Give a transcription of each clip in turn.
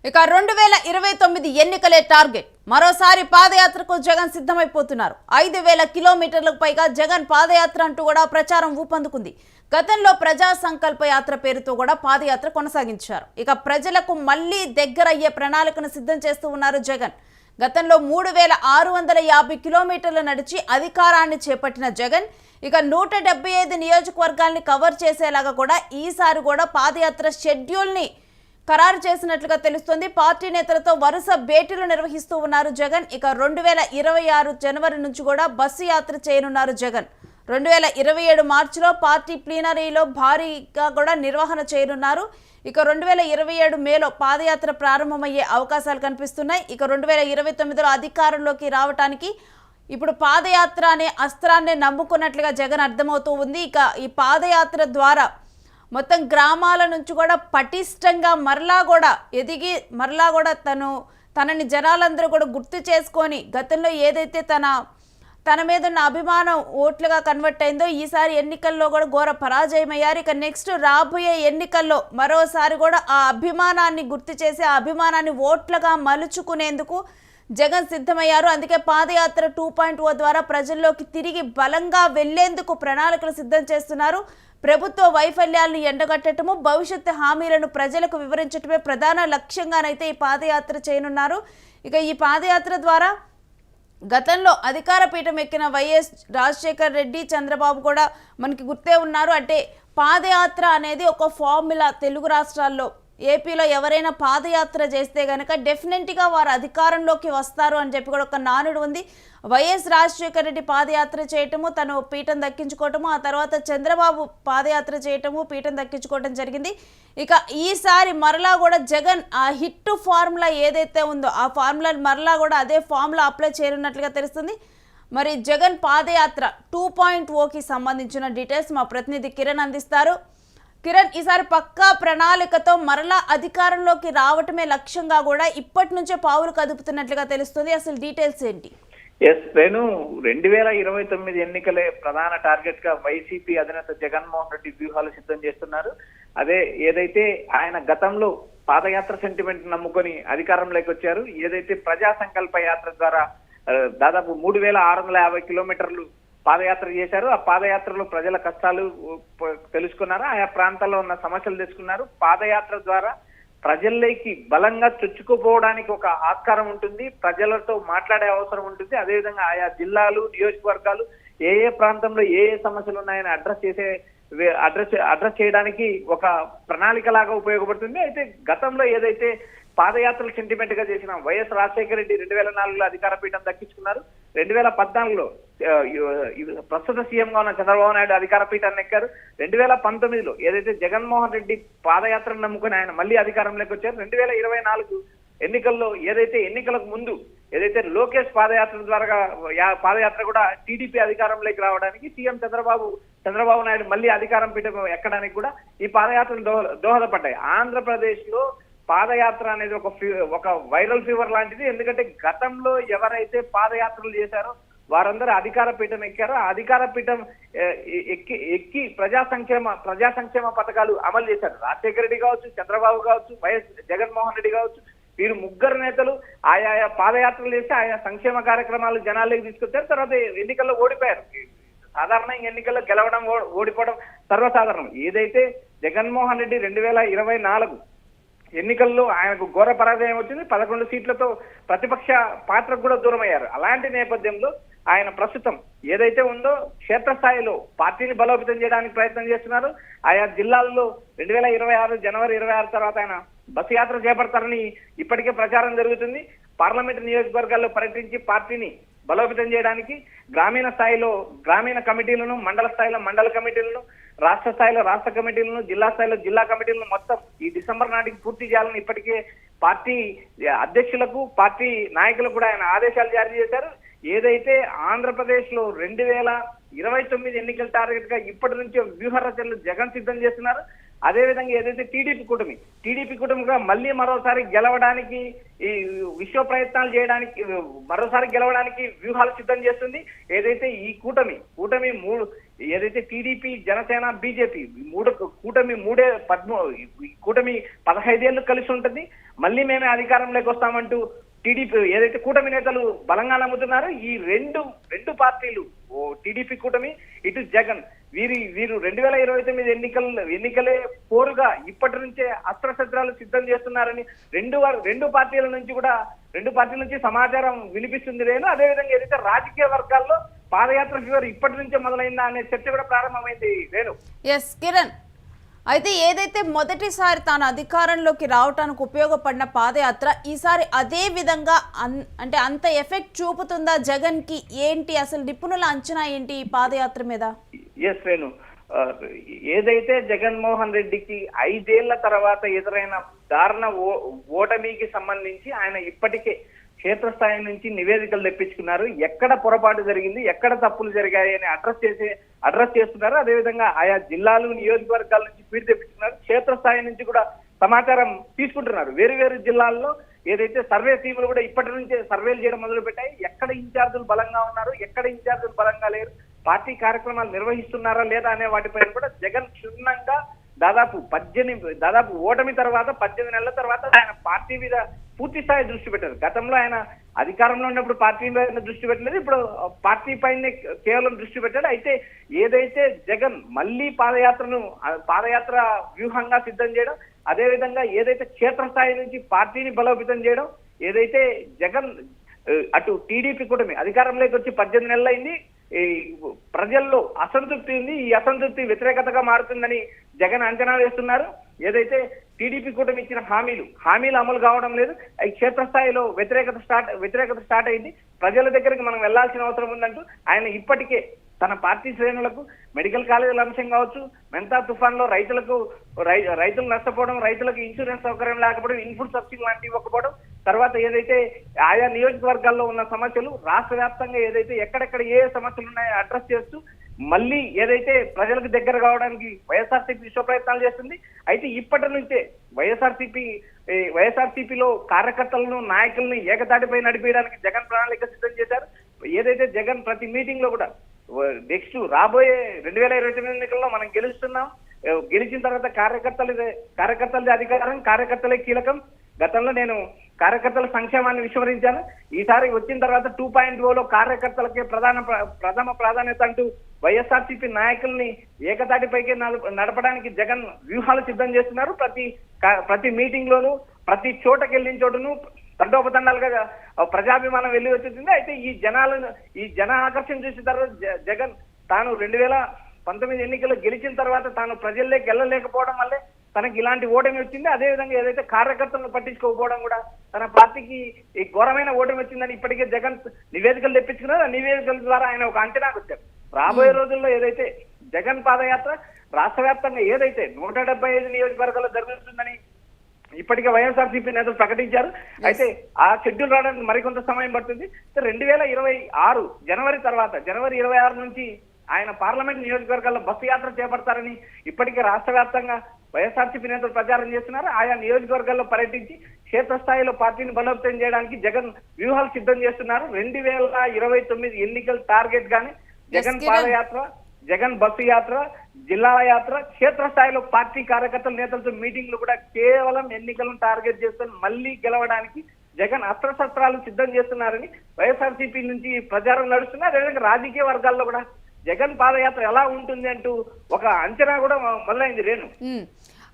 ఇక 2029 ఎన్నికలే టార్గెట్. మరోసారి పాదయాత్రకు జగన్ సిద్ధమైపోతున్నారు. 5000 కిలోమీటర్లకు పైగా జగన్ పాదయాత్ర అంటూ కూడా ప్రచారం ఊపందుకుంది. గతంలో ప్రజా సంకల్ప యాత్ర పేరుతో కూడా పాదయాత్ర కొనసాగించారు. ఇక ప్రజలకు మళ్లీ దగ్గరయ్యే ప్రణాళికను సిద్ధం చేస్తూ ఉన్నారు జగన్. గతంలో 3650 కిలోమీటర్లు నడిచి అధికారాన్ని చేపట్టిన జగన్ ఇక 175 నియోజకవర్గాల్ని కవర్ చేసేలాగా కూడా ఈసారి కూడా పాదయాత్ర షెడ్యూల్ని ఖరారు చేసినట్లుగా తెలుస్తోంది. పార్టీ నేతలతో వరుస భేటీలు నిర్వహిస్తూ ఉన్నారు జగన్. ఇక 2026 జనవరి నుంచి కూడా బస్సు యాత్ర చేయనున్నారు జగన్. 2027 మార్చిలో పార్టీ ప్లీనరీలో భారీగా కూడా నిర్వహణ చేయనున్నారు. ఇక 2027 మేలో పాదయాత్ర ప్రారంభమయ్యే అవకాశాలు కనిపిస్తున్నాయి. ఇక 2029లో అధికారంలోకి రావడానికి ఇప్పుడు పాదయాత్ర అనే అస్త్రాన్ని నమ్ముకున్నట్లుగా జగన్ అర్థమవుతూ ఉంది. ఇక ఈ పాదయాత్ర ద్వారా మొత్తం గ్రామాల నుంచి కూడా పటిష్టంగా మరలా కూడా ఎదిగి మరలా కూడా తనని జనాలందరూ కూడా గుర్తు చేసుకొని గతంలో ఏదైతే తన మీద ఉన్న అభిమానం ఓట్లుగా కన్వర్ట్ అయిందో ఈసారి ఎన్నికల్లో కూడా ఘోర పరాజయమయ్యారు. ఇక నెక్స్ట్ రాబోయే ఎన్నికల్లో మరోసారి కూడా ఆ అభిమానాన్ని గుర్తు చేసి ఆ అభిమానాన్ని ఓట్లుగా మలుచుకునేందుకు జగన్ సిద్ధమయ్యారు. అందుకే పాదయాత్ర 2.0 ద్వారా ప్రజల్లోకి తిరిగి బలంగా వెళ్లేందుకు ప్రణాళికలు సిద్ధం చేస్తున్నారు. ప్రభుత్వ వైఫల్యాలను ఎండగట్టడము, భవిష్యత్తు హామీలను ప్రజలకు వివరించడమే ప్రధాన లక్ష్యంగానైతే ఈ పాదయాత్ర చేయనున్నారు. ఇక ఈ పాదయాత్ర ద్వారా గతంలో అధికార పీఠం ఎక్కిన వైఎస్ రాజశేఖర్ రెడ్డి, చంద్రబాబు కూడా మనకి గుర్తే ఉన్నారు. అంటే పాదయాత్ర అనేది ఒక ఫార్ములా. తెలుగు రాష్ట్రాల్లో ఏపీలో ఎవరైనా పాదయాత్ర చేస్తే కనుక డెఫినెట్గా వారు అధికారంలోకి వస్తారు అని చెప్పి కూడా ఒక నానుడు ఉంది. వైఎస్ రాజశేఖర రెడ్డి పాదయాత్ర చేయటము, తను పీఠం దక్కించుకోవటము, ఆ తర్వాత చంద్రబాబు పాదయాత్ర చేయటము, పీఠం దక్కించుకోవటం జరిగింది. ఇక ఈసారి మరలా కూడా జగన్ ఆ హిట్ ఫార్ములా ఏదైతే ఉందో ఆ ఫార్ములా మరలా కూడా అదే ఫార్ములా అప్లై చేయనున్నట్లుగా తెలుస్తుంది. మరి జగన్ పాదయాత్ర 2.0కి సంబంధించిన డీటెయిల్స్ మా ప్రతినిధి కిరణ్ అందిస్తారు. కిరణ్, ఈసారి పక్కా ప్రణాళికతో మరలా అధికారంలోకి రావటమే లక్ష్యంగా కూడా ఇప్పటి నుంచే పావులు కదుపుతున్నట్లుగా తెలుస్తుంది. అసలు డీటెయిల్స్ ఏంటి? నేను 2029 ఎన్నికలే ప్రధాన టార్గెట్ గా వైసీపీ అధినేత జగన్మోహన్ రెడ్డి వ్యూహాలు సిద్ధం చేస్తున్నారు. అదే ఏదైతే ఆయన గతంలో పాదయాత్ర సెంటిమెంట్ నమ్ముకొని అధికారంలోకి వచ్చారు, ఏదైతే ప్రజా సంకల్ప యాత్ర ద్వారా దాదాపు 3650 కిలోమీటర్లు పాదయాత్ర చేశారు. ఆ పాదయాత్రలో ప్రజల కష్టాలు తెలుసుకున్నారు, ఆయా ప్రాంతాల్లో ఉన్న సమస్యలు తెలుసుకున్నారు. పాదయాత్ర ద్వారా ప్రజల్లోకి బలంగా చొచ్చుకుపోవడానికి ఒక ఆస్కారం ఉంటుంది, ప్రజలతో మాట్లాడే అవసరం ఉంటుంది. అదేవిధంగా ఆయా జిల్లాలు, నియోజకవర్గాలు ఏ ప్రాంతంలో ఏ సమస్యలు ఉన్నాయని అడ్రస్ చేయడానికి ఒక ప్రణాళిక లాగా ఉపయోగపడుతుంది. అయితే గతంలో ఏదైతే పాదయాత్రలు సెంటిమెంట్ గా చేసిన వైఎస్ రాజశేఖర రెడ్డి 2004లో అధికార పీఠం దక్కించుకున్నారు. 2014లో ప్రస్తుత సీఎం గా ఉన్న చంద్రబాబు నాయుడు అధికార పీఠాన్ని ఎక్కారు. 2019లో ఏదైతే జగన్మోహన్ రెడ్డి పాదయాత్రను నమ్ముకుని ఆయన మళ్ళీ అధికారంలోకి వచ్చారు. 2024 ఎన్నికల్లో ఏదైతే ఎన్నికలకు ముందు ఏదైతే లోకేష్ పాదయాత్ర ద్వారా పాదయాత్ర కూడా టీడీపీ అధికారంలోకి రావడానికి సీఎం చంద్రబాబు నాయుడు మళ్ళీ అధికారం పీఠం ఎక్కడానికి కూడా ఈ పాదయాత్రలు దోహదపడ్డాయి. ఆంధ్రప్రదేశ్ లో పాదయాత్ర అనేది ఒక వైరల్ ఫీవర్ లాంటిది. ఎందుకంటే గతంలో ఎవరైతే పాదయాత్రలు చేశారో వారందరూ అధికార పీఠం ఎక్కారో ఆ అధికార పీఠం ఎక్కి ప్రజా సంక్షేమ పథకాలు అమలు చేశారు. రాజశేఖర రెడ్డి కావచ్చు, చంద్రబాబు కావచ్చు, వైఎస్ జగన్మోహన్ రెడ్డి కావచ్చు, వీరు ముగ్గురు నేతలు ఆయా పాదయాత్రలు చేసి ఆయా సంక్షేమ కార్యక్రమాలు జనాల్లోకి తీసుకొచ్చారు. తర్వాత ఎన్నికల్లో ఓడిపోయారు. సాధారణంగా ఎన్నికల్లో గెలవడం, ఓడిపోవడం సర్వసాధారణం. ఏదైతే జగన్మోహన్ రెడ్డి 2024 ఎన్నికల్లో ఆయనకు ఘోర పరాజయం వచ్చింది. 11 సీట్లతో ప్రతిపక్ష పాత్రకు కూడా దూరం అయ్యారు. అలాంటి నేపథ్యంలో ఆయన ప్రస్తుతం ఏదైతే ఉందో క్షేత్రస్థాయిలో పార్టీని బలోపేతం చేయడానికి ప్రయత్నం చేస్తున్నారు. ఆయా జిల్లాల్లో 2026 జనవరి 26 తర్వాత ఆయన బస్సు యాత్ర చేపడతారని ఇప్పటికే ప్రచారం జరుగుతుంది. పార్లమెంటు నియోజకవర్గాల్లో పర్యటించి పార్టీని బలోపేతం చేయడానికి గ్రామీణ స్థాయిలో గ్రామీణ కమిటీలను, మండల స్థాయిలో మండల కమిటీలను, రాష్ట్ర స్థాయిలో రాష్ట్ర కమిటీలను, జిల్లా స్థాయిలో జిల్లా కమిటీలను మొత్తం ఈ డిసెంబర్ నాటికి పూర్తి చేయాలని ఇప్పటికే పార్టీ అధ్యక్షులకు, పార్టీ నాయకులకు కూడా ఆయన ఆదేశాలు జారీ చేశారు. ఏదైతే ఆంధ్రప్రదేశ్ లో 2029 ఎన్నికల టార్గెట్ గా ఇప్పటి నుంచే వ్యూహ రచనలు జగన్ సిద్ధం చేస్తున్నారు. అదేవిధంగా ఏదైతే టీడీపీ కూటమిగా మళ్ళీ మరోసారి గెలవడానికి ఈ విశ్వ ప్రయత్నాలు చేయడానికి మరోసారి గెలవడానికి వ్యూహాలు సిద్ధం చేస్తుంది. ఏదైతే ఈ కూటమి ఏదైతే టీడీపీ, జనసేన, బీజేపీ కూటమి 15 ఏళ్ళు కలిసి ఉంటుంది. మళ్ళీ మేమే అధికారంలోకి వస్తామంటూ టీడీపీ ఏదైతే కూటమి నేతలు బలంగా నమ్ముతున్నారో ఈ రెండు పార్టీలు టీడీపీ కూటమి ఇటు జగన్ వీరు 2029 ఎన్నికలే పోరుగా ఇప్పటి నుంచే అస్త్రశస్త్రాలు సిద్ధం చేస్తున్నారని రెండు పార్టీల నుంచి సమాచారం వినిపిస్తుంది రేణు. అదేవిధంగా ఏదైతే రాజకీయ వర్గాల్లో పాదయాత్ర ఫీవర్ ఇప్పటి నుంచే మొదలైందా అనే చర్చ కూడా ప్రారంభమైంది రేణు. ఎస్ కిరణ్, అయితే ఏదైతే మొదటిసారి తాను అధికారంలోకి రావడానికి ఉపయోగపడిన పాదయాత్ర ఈసారి అదే విధంగా అంటే అంత ఎఫెక్ట్ చూపుతుందా జగన్ కి? ఏంటి అసలు నిపుణుల అంచనా ఏంటి ఈ పాదయాత్ర మీద? ఎస్ రేణు, ఏదైతే జగన్మోహన్ రెడ్డికి 5 ఏళ్ల తర్వాత ఎదురైన దారుణ ఓటమికి సంబంధించి ఆయన ఇప్పటికే క్షేత్రస్థాయి నుంచి నివేదికలు తెప్పించుకున్నారు. ఎక్కడ పొరపాటు జరిగింది, ఎక్కడ తప్పులు జరిగాయి అని అడ్రస్ చేస్తున్నారు. అదేవిధంగా ఆయా జిల్లాలు నియోజకవర్గాల నుంచి ఫీడ్ తెప్పించుకున్నారు. క్షేత్రస్థాయి నుంచి కూడా సమాచారం తీసుకుంటున్నారు. వేరు జిల్లాల్లో ఏదైతే సర్వే టీములు కూడా ఇప్పటి నుంచే సర్వేలు చేయడం మొదలు పెట్టాయి. ఎక్కడ ఇన్ఛార్జీలు బలంగా ఉన్నారు, ఎక్కడ ఇన్ఛార్జీలు బలంగా లేరు, పార్టీ కార్యక్రమాలు నిర్వహిస్తున్నారా లేదా అనే వాటిపైన కూడా జగన్ క్షుణ్ణంగా దాదాపు ఓటమి తర్వాత 18 నెలల తర్వాత ఆయన పార్టీ మీద పూర్తి స్థాయి దృష్టి పెట్టారు. గతంలో ఆయన అధికారంలో ఉన్నప్పుడు పార్టీ మీద దృష్టి పెట్టలేదు, ఇప్పుడు పార్టీ పైనే కేవలం దృష్టి పెట్టాడు. అయితే ఏదైతే జగన్ మళ్ళీ పాదయాత్ర వ్యూహంగా సిద్ధం చేయడం, అదేవిధంగా ఏదైతే క్షేత్రస్థాయి నుంచి పార్టీని బలోపేతం చేయడం, ఏదైతే జగన్ అటు టీడీపీ కూటమి అధికారంలోకి వచ్చి 18 నెలలైంది, ఈ ప్రజల్లో అసంతృప్తి ఉంది, ఈ అసంతృప్తి వ్యతిరేకతగా మారుతుందని జగన్ అంచనా వేస్తున్నారు. ఏదైతే టీడీపీ కూటమి ఇచ్చిన హామీలు అమలు కావడం లేదు, ఈ క్షేత్రస్థాయిలో వ్యతిరేకత స్టార్ట్ అయింది. ప్రజల దగ్గరికి మనం వెళ్లాల్సిన అవసరం ఉందంటూ ఆయన ఇప్పటికే తన పార్టీ శ్రేణులకు మెడికల్ కాలేజీల అంశం కావచ్చు, మెంతా తుఫాన్ లో రైతులు నష్టపోవడం, రైతులకు ఇన్సూరెన్స్ సౌకర్యం లేకపోవడం, ఇన్పుట్ సబ్సిడీ లాంటివి ఇవ్వకపోవడం, తర్వాత ఏదైతే ఆయా నియోజకవర్గాల్లో ఉన్న సమస్యలు రాష్ట్ర వ్యాప్తంగా ఏదైతే ఎక్కడెక్కడ ఏ సమస్యలు ఉన్నాయో అడ్రస్ చేస్తూ మళ్ళీ ఏదైతే ప్రజలకు దగ్గర కావడానికి వైఎస్ఆర్సీపీ విశ్వ ప్రయత్నాలు చేస్తుంది. అయితే ఇప్పటి నుంచే వైఎస్ఆర్సీపీలో కార్యకర్తలను నాయకులను ఏకతాటిపై నడిపేయడానికి జగన్ ప్రణాళిక సిద్ధం చేశారు. ఏదైతే జగన్ ప్రతి మీటింగ్ లో కూడా నెక్స్ట్ రాబోయే 2029 ఎన్నికల్లో మనం గెలిచిన తర్వాత కార్యకర్తలది అధికారం, కార్యకర్తలే కీలకం. గతంలో నేను కార్యకర్తల సంక్షేమాన్ని విస్మరించాను. ఈసారి వచ్చిన తర్వాత 2.0లో కార్యకర్తలకే ప్రథమ ప్రాధాన్యత అంటూ వైఎస్ఆర్సీపీ నాయకుల్ని ఏకతాటిపైకి నడపడానికి జగన్ వ్యూహాలు సిద్ధం చేస్తున్నారు. ప్రతి మీటింగ్ లోను ప్రతి చోటకి వెళ్ళిన చోటును తండోపతండాలుగా ప్రజాభిమానం వెళ్ళి వచ్చింది. అయితే ఈ జన ఆకర్షణ చూసిన తర్వాత జగన్ తాను 2019 ఎన్నికల్లో గెలిచిన తర్వాత తాను ప్రజల్లోకి వెళ్ళలేకపోవడం వల్లే తనకి ఇలాంటి ఓటమి వచ్చింది. అదేవిధంగా ఏదైతే కార్యకర్తలను పట్టించుకోకపోవడం కూడా తన పార్టీకి ఈ ఘోరమైన ఓటమి వచ్చిందని ఇప్పటికే జగన్ నివేదికలు తెప్పించుకున్నారు. ఆ నివేదికల ద్వారా ఆయన ఒక అంచనాకు వచ్చారు. రాబోయే రోజుల్లో ఏదైతే జగన్ పాదయాత్ర రాష్ట్ర వ్యాప్తంగా ఏదైతే 175 నియోజకవర్గాల్లో జరుగుతుందని ఇప్పటికే వైఎస్ఆర్సీపీ నేతలు ప్రకటించారు. అయితే ఆ షెడ్యూల్ రావడానికి మరికొంత సమయం పడుతుంది. 2026 జనవరి 26 నుంచి ఆయన పార్లమెంట్ నియోజకవర్గాల్లో బస్సు యాత్ర చేపడతారని ఇప్పటికే రాష్ట్ర వ్యాప్తంగా వైఎస్ఆర్సీపీ నేతలు ప్రచారం చేస్తున్నారు. ఆయా నియోజకవర్గాల్లో పర్యటించి క్షేత్రస్థాయిలో పార్టీని బలోపేతం చేయడానికి జగన్ వ్యూహాలు సిద్ధం చేస్తున్నారు. 2029 ఎన్నికల టార్గెట్ గాని జగన్ పాదయాత్ర, జగన్ బస్సు యాత్ర, జిల్లాల యాత్ర, క్షేత్రస్థాయిలో పార్టీ కార్యకర్తల నేతలతో మీటింగ్లు కూడా కేవలం ఎన్నికలను టార్గెట్ చేస్తున్న మళ్ళీ గెలవడానికి జగన్ అస్త్రశస్త్రాలు సిద్ధం చేస్తున్నారని వైఎస్ఆర్సీపీ నుంచి ప్రచారం నడుస్తున్నారు. అదేవిధంగా రాజకీయ వర్గాల్లో కూడా జగన్ పాదయాత్ర ఎలా ఉంటుంది అంటూ ఒక అంచనా కూడా మొదలైంది రేణు.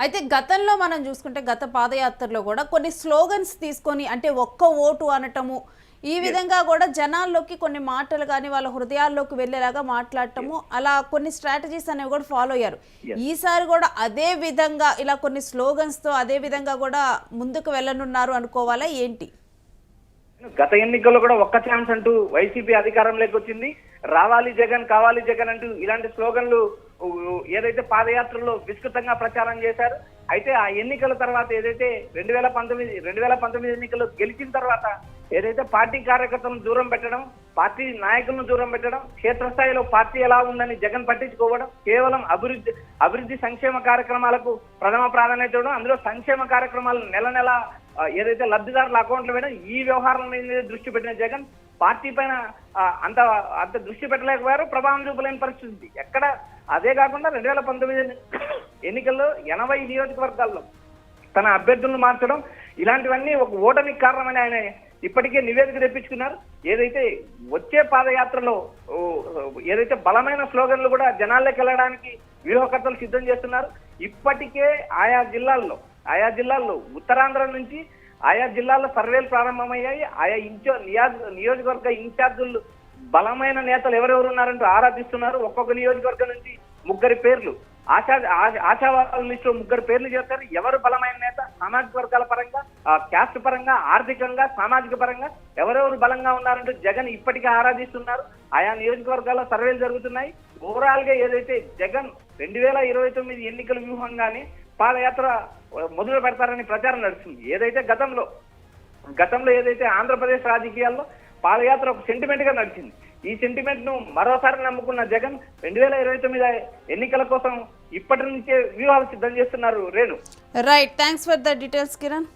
అయితే గతంలో మనం చూసుకుంటే గత పాదయాత్రలో కూడా కొన్ని స్లోగన్స్ తీసుకొని అంటే ఒక్క ఓటు అనటము, ఈ విధంగా కూడా జనాల్లోకి కొన్ని మాటలు కానీ వాళ్ళ హృదయాల్లోకి వెళ్ళేలాగా మాట్లాడటము, అలా కొన్ని స్ట్రాటజీస్ అనేవి కూడా ఫాలో అయ్యారు. ఈసారి కూడా అదే విధంగా ఇలా కొన్ని స్లోగన్స్ తో అదే విధంగా కూడా ముందుకు వెళ్ళనున్నారు అనుకోవాలా ఏంటి? గత ఎన్నికల్లో కూడా ఒక్క ఛాన్స్ అంటూ వైసీపీ అధికారంలోకి వచ్చింది. రావాలి జగన్, కావాలి జగన్ అంటూ ఇలాంటి స్లోగన్లు ఏదైతే పాదయాత్రలో విస్తృతంగా ప్రచారం చేశారు. అయితే ఆ ఎన్నికల తర్వాత ఏదైతే 2019 ఎన్నికల్లో గెలిచిన తర్వాత ఏదైతే పార్టీ కార్యకర్తలను దూరం పెట్టడం, పార్టీ నాయకులను దూరం పెట్టడం, క్షేత్రస్థాయిలో పార్టీ ఎలా ఉందని జగన్ పట్టించుకోవడం, కేవలం అభివృద్ధి సంక్షేమ కార్యక్రమాలకు ప్రథమ ప్రాధాన్యత ఇవ్వడం, అందులో సంక్షేమ కార్యక్రమాలు నెల ఏదైతే లబ్ధిదారుల అకౌంట్లు వేయడం, ఈ వ్యవహారం మీద దృష్టి పెట్టిన జగన్ పార్టీ పైన అంత దృష్టి పెట్టలేకపోయారు, ప్రభావం చూపలేని పరిస్థితి. ఎక్కడ అదే కాకుండా 2019 ఎన్నికల్లో 80 నియోజకవర్గాల్లో తన అభ్యర్థులను మార్చడం ఇలాంటివన్నీ ఒక ఓటమికి కారణమని ఆయన ఇప్పటికే నివేదిక తెప్పించుకున్నారు. ఏదైతే వచ్చే పాదయాత్రలో ఏదైతే బలమైన స్లోగన్లు కూడా జనాల్లోకి వెళ్ళడానికి వ్యూహకర్తలు సిద్ధం చేస్తున్నారు. ఇప్పటికే ఆయా జిల్లాల్లో ఉత్తరాంధ్ర నుంచి ఆయా జిల్లాల్లో సర్వేలు ప్రారంభమయ్యాయి. ఆయా నియోజకవర్గ ఇన్ఛార్జీలు బలమైన నేతలు ఎవరెవరు ఉన్నారంటూ ఆరాధిస్తున్నారు. ఒక్కొక్క నియోజకవర్గం నుంచి 3 పేర్లు ఆశావాదుల లిస్టులో 3 పేర్లు చేస్తారు. ఎవరు బలమైన నేత, సామాజిక వర్గాల పరంగా, క్యాస్ట్ పరంగా, ఆర్థికంగా, సామాజిక పరంగా ఎవరెవరు బలంగా ఉన్నారంటూ జగన్ ఇప్పటికే ఆరాధిస్తున్నారు. ఆయా నియోజకవర్గాల్లో సర్వేలు జరుగుతున్నాయి. ఓవరాల్ గా ఏదైతే జగన్ 2029 ఎన్నికల వ్యూహంగానే పాదయాత్ర మొదలు పెడతారని ప్రచారం నడుస్తుంది. ఏదైతే గతంలో ఏదైతే ఆంధ్రప్రదేశ్ రాజకీయాల్లో పాదయాత్ర ఒక సెంటిమెంట్ గా నడిచింది. ఈ సెంటిమెంట్ ను మరోసారి నమ్ముకున్న జగన్ 2029 ఎన్నికల కోసం ఇప్పటి నుంచే వ్యూహాలు సిద్ధం చేస్తున్నారు. Renu, right, thanks for the details Kiran.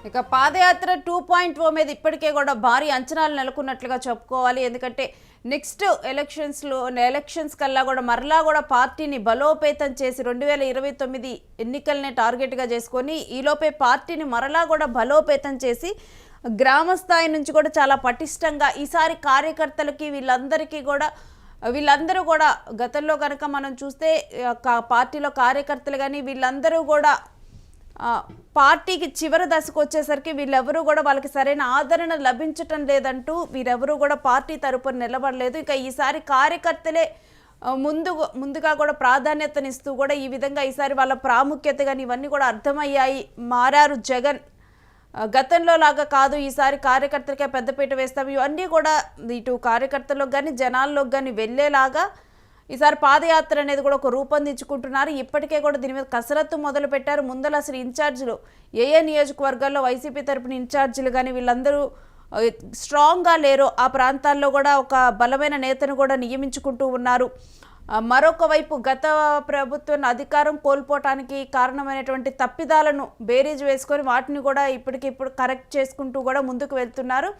ఇక పాదయాత్ర 2.0 మీద ఇప్పటికే కూడా భారీ అంచనాలు నెలకొన్నట్లుగా చెప్పుకోవాలి. ఎందుకంటే నెక్స్ట్ ఎలక్షన్స్ కల్లా కూడా మరలా కూడా పార్టీని బలోపేతం చేసి 2029 ఎన్నికలనే టార్గెట్గా చేసుకొని ఈలోపే పార్టీని మరలా కూడా బలోపేతం చేసి గ్రామ స్థాయి నుంచి కూడా చాలా పటిష్టంగా ఈసారి కార్యకర్తలకి వీళ్ళందరూ కూడా గతంలో కనుక మనం చూస్తే పార్టీలో కార్యకర్తలు కానీ వీళ్ళందరూ కూడా పార్టీకి చివరి దశకు వచ్చేసరికి వీళ్ళెవరూ కూడా వాళ్ళకి సరైన ఆదరణ లభించటం లేదంటూ వీరెవరూ కూడా పార్టీ తరపున నిలబడలేదు. ఇక ఈసారి కార్యకర్తలే ముందుగా కూడా ప్రాధాన్యతనిస్తూ కూడా ఈ విధంగా ఈసారి వాళ్ళ ప్రాముఖ్యత కానీ ఇవన్నీ కూడా అర్థమయ్యాయి. మారారు జగన్. గతంలో లాగా కాదు, ఈసారి కార్యకర్తలకే పెద్దపీట వేస్తాం. ఇవన్నీ కూడా ఇటు కార్యకర్తలకు కానీ జనాల్లోకి కానీ వెళ్ళేలాగా ఈసారి పాదయాత్ర అనేది కూడా ఒక రూపొందించుకుంటున్నారు. ఇప్పటికే కూడా దీని మీద కసరత్తు మొదలు పెట్టారు. ముందల అసలు ఇన్ఛార్జీలు ఏ నియోజకవర్గాల్లో వైసీపీ తరపున ఇన్ఛార్జీలు కానీ వీళ్ళందరూ స్ట్రాంగ్గా లేరు. ఆ ప్రాంతాల్లో కూడా ఒక బలమైన నేతను కూడా నియమించుకుంటూ ఉన్నారు. మరొక వైపు గత ప్రభుత్వం అధికారం కోల్పోవటానికి కారణమైనటువంటి తప్పిదాలను బేరీజు వేసుకొని వాటిని కూడా ఇప్పటికిప్పుడు కరెక్ట్ చేసుకుంటూ కూడా ముందుకు వెళ్తున్నారు.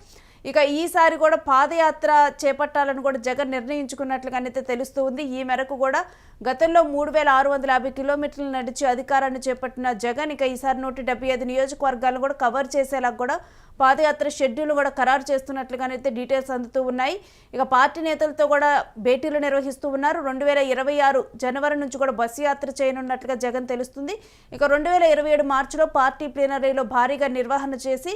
ఇక ఈసారి కూడా పాదయాత్ర చేపట్టాలని కూడా జగన్ నిర్ణయించుకున్నట్లుగానైతే తెలుస్తూ ఉంది. ఈ మేరకు కూడా గతంలో 3650 కిలోమీటర్లు నడిచి అధికారాన్ని చేపట్టిన జగన్ ఇక ఈసారి 175 నియోజకవర్గాలను కూడా కవర్ చేసేలా కూడా పాదయాత్ర షెడ్యూల్ కూడా ఖరారు చేస్తున్నట్లుగానైతే డీటెయిల్స్ అందుతూ ఉన్నాయి. ఇక పార్టీ నేతలతో కూడా భేటీలు నిర్వహిస్తూ ఉన్నారు. 2026 జనవరి నుంచి కూడా బస్సు యాత్ర చేయనున్నట్లుగా జగన్ తెలుస్తుంది. ఇక 2027 మార్చిలో పార్టీ ప్లీనరీలో భారీగా నిర్వహణ చేసి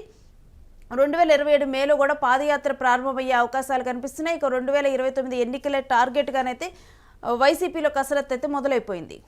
2027 మేలో కూడా పాదయాత్ర ప్రారంభమయ్యే అవకాశాలు కనిపిస్తున్నాయి. ఇక 2029 ఎన్నికల టార్గెట్గానైతే వైసీపీలో కసరత్తు అయితే మొదలైపోయింది.